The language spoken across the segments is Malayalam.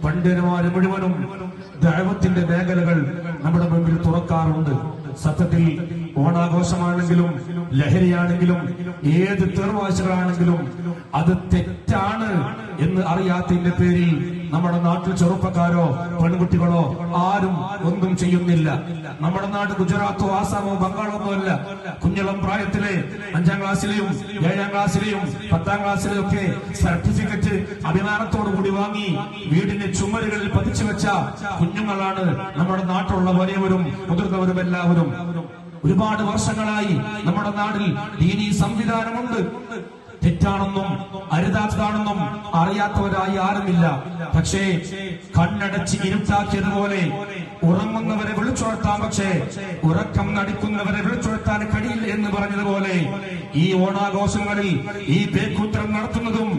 പണ്ഡിതന്മാര് മുഴുവനും ദഅവത്തിന്റെ മേഖലകൾ നമ്മുടെ മുമ്പിൽ തുറക്കാറുണ്ട്. സത്യത്തിൽ ഓണാഘോഷമാണെങ്കിലും ലഹരിയാണെങ്കിലും ഏത് തീർവാശകളാണെങ്കിലും അത് തെറ്റാണ് എന്ന് അറിയാത്തതിന്റെ പേരിൽ നമ്മുടെ നാട്ടിൽ ചെറുപ്പക്കാരോ പെൺകുട്ടികളോ ആരും ഒന്നും ചെയ്യുന്നില്ല. നമ്മുടെ നാട് ഗുജറാത്തോ ആസാമോ ബംഗാളോ ഒന്നുമല്ല. കുഞ്ഞിളം പ്രായത്തിലെ 5ാം ക്ലാസ്സിലെയും 7ാം ക്ലാസ്സിലെയും 10ാം ക്ലാസ്സിലെയും ഒക്കെ സർട്ടിഫിക്കറ്റ് അഭിമാനത്തോടു കൂടി വാങ്ങി വീടിന്റെ ചുമരുകളിൽ പതിച്ചു വെച്ച കുഞ്ഞുങ്ങളാണ് നമ്മുടെ നാട്ടിലുള്ള വലിയവരും മുതിർന്നവരും എല്ലാവരും. ഒരുപാട് വർഷങ്ങളായി നമ്മുടെ നാട്ടിൽ ദീനീ സംവിധാനമുണ്ട്. തെറ്റാണെന്നും അരുതാത്തതാണെന്നും അറിയാത്തവരായി ആരുമില്ല. പക്ഷേ കണ്ണടച്ച് ഇരുട്ടാക്കിയതുപോലെ ഉറങ്ങുന്നവരെ വിളിച്ചുണർത്താൻ, പക്ഷേ ഉറക്കം നടിക്കുന്നവരെ വിളിച്ചുണർത്താൻ കഴിയില്ല എന്ന് പറഞ്ഞതുപോലെ ഈ ഓണാഘോഷങ്ങളിൽ ഈ പേക്കൂത്രം നടത്തുന്നതും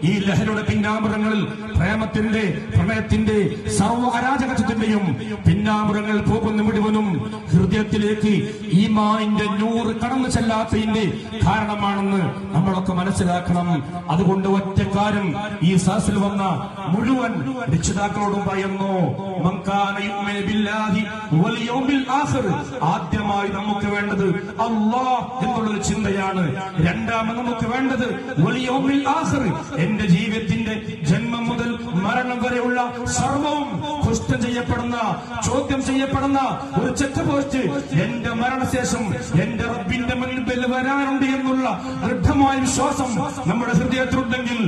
ഈ ലഹരിയുടെ പിന്നാമ്പുറങ്ങളിൽ പ്രേമത്തിന്റെ പ്രണയത്തിന്റെ സർവ്വ അരാജകത്വത്തിന്റെയും പിന്നാമ്പുറങ്ങൾ പോകുന്ന മുഴുവനും ഹൃദയത്തിലേക്ക് ഈമാനിന്റെ 100 കടന്നു ചെല്ലാത്തതിന്റെ കാരണമാണെന്ന് നമ്മളൊക്കെ മനസ്സിലാക്കണം. അതുകൊണ്ട് ഒറ്റക്കാരും ഈ സദസ്സിൽ വന്ന മുഴുവൻ രക്ഷിതാക്കളോടും പറയുന്നു, ആദ്യമായി നമുക്ക് വേണ്ടത് അല്ലാഹ് എന്നുള്ളൊരു ചിന്തയാണ്. രണ്ടാമത് നമുക്ക് വേണ്ടത് എന്റെ ജീവിതത്തിന്റെ ജന്മം മുതൽ മരണം വരെയുള്ള സർവവും ക്വസ്റ്റ്യൻ ചെയ്യപ്പെടുന്ന, ചോദ്യം ചെയ്യപ്പെടുന്ന ഒരു ചെക്ക് പോസ്റ്റ് എന്റെ മരണശേഷം എന്റെ റബ്ബിന്റെ മുൻപിൽ വരാനുണ്ട് എന്നുള്ള ദൃഢമായ വിശ്വാസം നമ്മുടെ ഹൃദയത്തിലുണ്ടെങ്കിൽ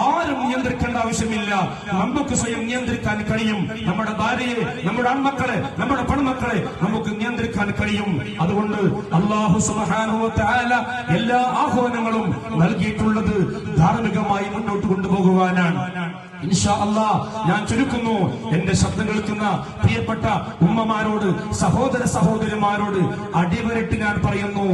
ആരും നിയന്ത്രിക്കേണ്ട ആവശ്യമില്ല. നമുക്ക് സ്വയം നിയന്ത്രിക്കാൻ കഴിയും. നമ്മുടെ ഭാര്യയെ, നമ്മുടെ ആൺമക്കളെ, നമ്മുടെ പെൺമക്കളെ നമുക്ക് നിയന്ത്രിക്കാൻ കഴിയും. അതുകൊണ്ട് അല്ലാഹു സുബ്ഹാനഹു വ തആല എല്ലാ ആഹ്വാനങ്ങളും നൽകിയിട്ടുള്ളത് ധാർമ്മികമായി മുന്നോട്ട് കൊണ്ടുപോകുവാനാണ്. ഇൻഷാ അല്ലാഹ് ഞാൻ ചുരുക്കുന്നു. എന്റെ ശബ്ദം കേൾക്കുന്ന പ്രിയപ്പെട്ട ഉമ്മമാരോട്, സഹോദര സഹോദരിമാരോട് അടിവരട്ട് ഞാൻ പറയുന്നു,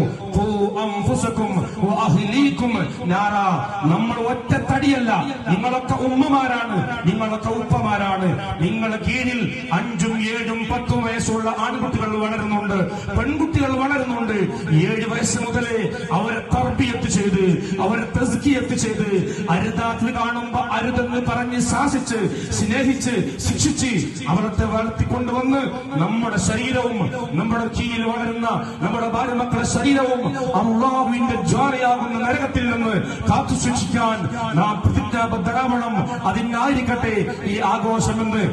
നമ്മൾ ഒറ്റ തടിയല്ല. നിങ്ങളൊക്കെ ഉമ്മമാരാണ്, നിങ്ങളൊക്കെ ഉപ്പമാരാണ്. നിങ്ങളുടെ കീഴിൽ 5ഉം 7ഉം 10ഉം വയസ്സുള്ള ആൺകുട്ടികൾ വളരുന്നുണ്ട്, പെൺകുട്ടികൾ വളരുന്നുണ്ട്. 7 വയസ്സ് മുതലേ അവരെ തർബിയത്ത് ചെയ്ത്, അവരെ തസ്കിയത്ത് ചെയ്ത്, അരുതാത്തിൽ കാണുമ്പോ അരുതെന്ന് പറഞ്ഞ് ശാസിച്ച്, സ്നേഹിച്ച്, ശിക്ഷിച്ച് അവരുടെ വളർത്തിക്കൊണ്ടുവന്ന് നമ്മുടെ ശരീരവും നമ്മുടെ കീഴിൽ വളരുന്ന നമ്മുടെ ഭാര്യ മക്കളുടെ ശരീരവും അല്ലാഹുവിന്റെ ജ്വാലയാകുന്ന നരകത്തിൽ നിന്ന് കാത്തു സൂക്ഷിക്കാൻ നാം പ്രതിജ്ഞാബദ്ധരാവണം. അതിനായിരിക്കട്ടെ ഈ ആഘോഷമെന്ന്